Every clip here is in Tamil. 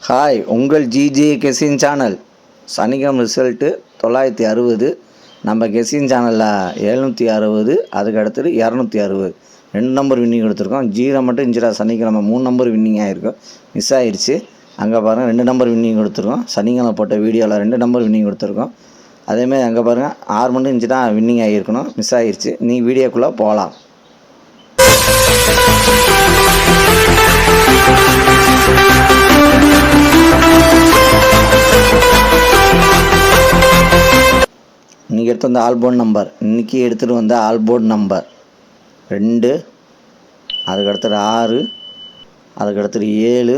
ஹாய், உங்கள் ஜிஜே கெஸின் சேனல். சனிக்கிழமை ரிசல்ட்டு 960. நம்ம கெஸின் சேனலில் 760, அதுக்கு அடுத்தது 260. 2 நம்பர் வின்னிங் கொடுத்துருக்கோம். 0 மட்டும் இஞ்சிரா சனிக்கிழமை 3 நம்பர் வின்னிங் ஆகிருக்கும், மிஸ் ஆயிடுச்சு. அங்கே பாருங்கள் 2 நம்பர் வின்னிங் கொடுத்துருக்கோம். சனிக்கிழமை போட்ட வீடியோவில் 2 நம்பர் வின்னிங் கொடுத்துருக்கோம். அதேமாதிரி அங்கே பாருங்கள் 6 மட்டும் இஞ்சி தான் வின்னிங் ஆகிருக்கணும், மிஸ் ஆயிடுச்சு. நீ வீடியோக்குள்ளே போகலாம். இன்றைக்கி எடுத்து வந்த ஆல்போர்ட் நம்பர், இன்றைக்கி எடுத்துகிட்டு வந்த ஆல்போர்ட் நம்பர் 2, அதுக்கடுத்தது 6, அதுக்கடுத்தது 7,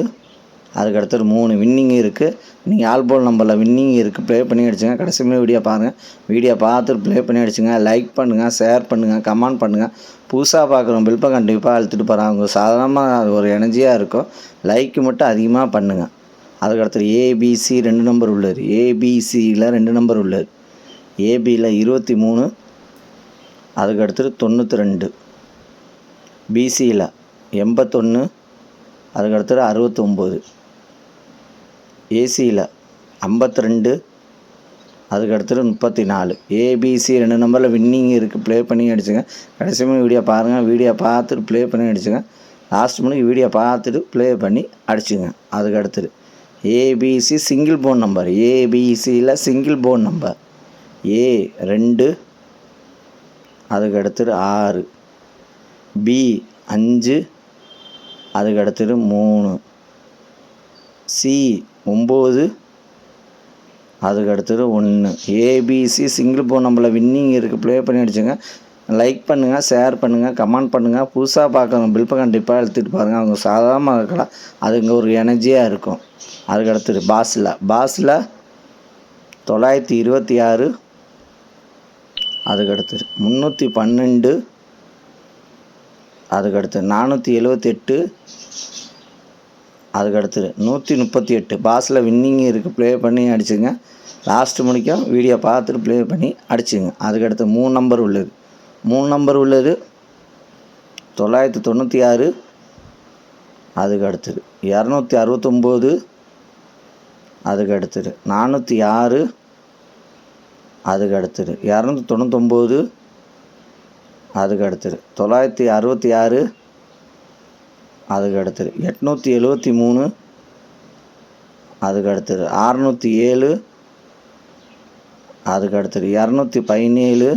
அதுக்கடுத்தது 3 வின்னிங் இருக்குது. நீங்கள் ஆல்போர்ட் நம்பரில் வின்னிங் இருக்குது, ப்ளே பண்ணி அடிச்சுங்க. கடைசி வீடியோ பாருங்கள். வீடியோ பார்த்துட்டு ப்ளே பண்ணி அடிச்சுங்க. லைக் பண்ணுங்கள், ஷேர் பண்ணுங்கள், கமெண்ட் பண்ணுங்கள். புதுசாக பார்க்குறோம் பில்பை கண்டிப்பாக அழுத்திட்டு போகிறாங்க. அவங்க சாதாரணமாக ஒரு எனர்ஜியாக இருக்கும். லைக்கு மட்டும் அதிகமாக பண்ணுங்கள். அதுக்கடுத்தது ஏபிசி 2 நம்பர் உள்ளது. ஏபிசியில் 2 நம்பர் உள்ளது. ஏபியில் 23, அதுக்கடுத்தது 92, பிசியில் 81, அதுக்கடுத்தது 69, ஏசியில் 52, அதுக்கடுத்தது 34. ஏபிசி 2 நம்பரில் வின்னிங் இருக்குது, ப்ளே பண்ணி அடிச்சுங்க. கடைசி வீடியோ பாருங்கள். வீடியோ பார்த்துட்டு ப்ளே பண்ணி அடிச்சுங்க. லாஸ்ட் மணிக்கு வீடியோ பார்த்துட்டு ப்ளே பண்ணி அடிச்சுங்க. அதுக்கு அடுத்தது ஏபிசி சிங்கிள் போன் நம்பர். ஏபிசியில் சிங்கிள் போன் நம்பர் A2, அதுக்கு அடுத்தது 6, B5, அதுக்கு அடுத்தது 3, C9, அதுக்கு அடுத்தது 1. ஏபிசி சிங்கிள் போன் நம்பரில் வின்னிங் இருக்குது, ப்ளே பண்ணி அடிச்சுங்க. லைக் பண்ணுங்கள், ஷேர் பண்ணுங்கள், கமெண்ட் பண்ணுங்கள். புதுசாக பார்க்குறவங்க பில்பை கண்டிப்பாக எடுத்துகிட்டு பாருங்கள். அவங்க சாதாரணமாக இருக்கலாம், அது இங்கே ஒரு எனர்ஜியாக இருக்கும். அதுக்கு அடுத்தது பாஸில் 926, அதுக்கடுத்து 312, அதுக்கடுத்து 478, அதுக்கடுத்து 138. பாஸில் வின்னிங் இருக்குது, ப்ளே பண்ணி அடிச்சுங்க. லாஸ்ட் மணிக்கும் வீடியோ பார்த்துட்டு ப்ளே பண்ணி அடிச்சுங்க. அதுக்கடுத்து 3 நம்பர் உள்ளது. 3 நம்பர் உள்ளது 996, அதுக்கு அடுத்தது 269, அதுக்கு அடுத்தது 406, அதுக்கு அடுத்தது 299, அதுக்கு அடுத்தது 966, அதுக்கு அடுத்தது 873, அதுக்கு அடுத்தது 607, அதுக்கு அடுத்தது 217,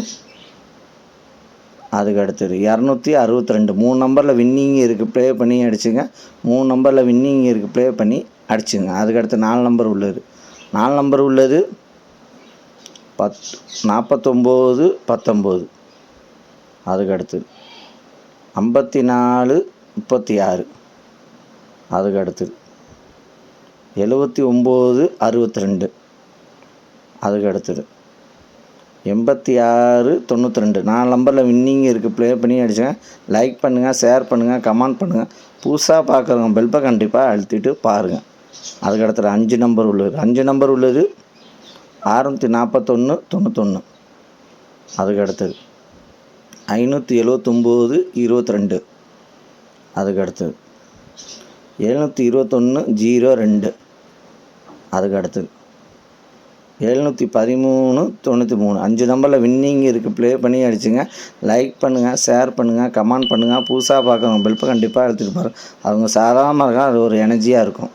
அதுக்கு அடுத்தது 262. 3 நம்பரில் வின்னிங் இருக்குது, ப்ளே பண்ணி அடிச்சுங்க. 3 நம்பரில் வின்னிங் இருக்குது, ப்ளே பண்ணி அடிச்சுங்க. அதுக்கடுத்து 4 நம்பர் உள்ளது. 4 நம்பர் உள்ளது 49, 19, அதுக்கு அடுத்தது 54, 36, அதுக்கு அடுத்தது 79, 62, அதுக்கு அடுத்தது 86, 92. 4 நம்பரில் வின்னிங் இருக்குது, ப்ளே பண்ணி அடிச்சுங்க. லைக் பண்ணுங்கள், ஷேர் பண்ணுங்கள், கமெண்ட் பண்ணுங்கள். புதுசாக பார்க்குறவங்க பெல்பை கண்டிப்பாக அழுத்திட்டு பாருங்கள். அதுக்கு அடுத்தது 5 நம்பர் உள்ளது. 5 நம்பர் உள்ளது 641, 91, அதுக்கு அடுத்தது 579, 22, அதுக்கு அடுத்தது 721, 02, அதுக்கு அடுத்தது 713, 93. 5 நம்பரில் வின்னிங் இருக்குது, ப்ளே பண்ணி அடிச்சுங்க. லைக் பண்ணுங்கள், ஷேர் பண்ணுங்கள், கமெண்ட் பண்ணுங்கள். புதுசாக பார்க்குறவங்க பெல்பை கண்டிப்பாக எடுத்துகிட்டு பாருங்கள். அவங்க சாதாரணமாக இருக்காங்க, அது ஒரு எனர்ஜியாக இருக்கும்.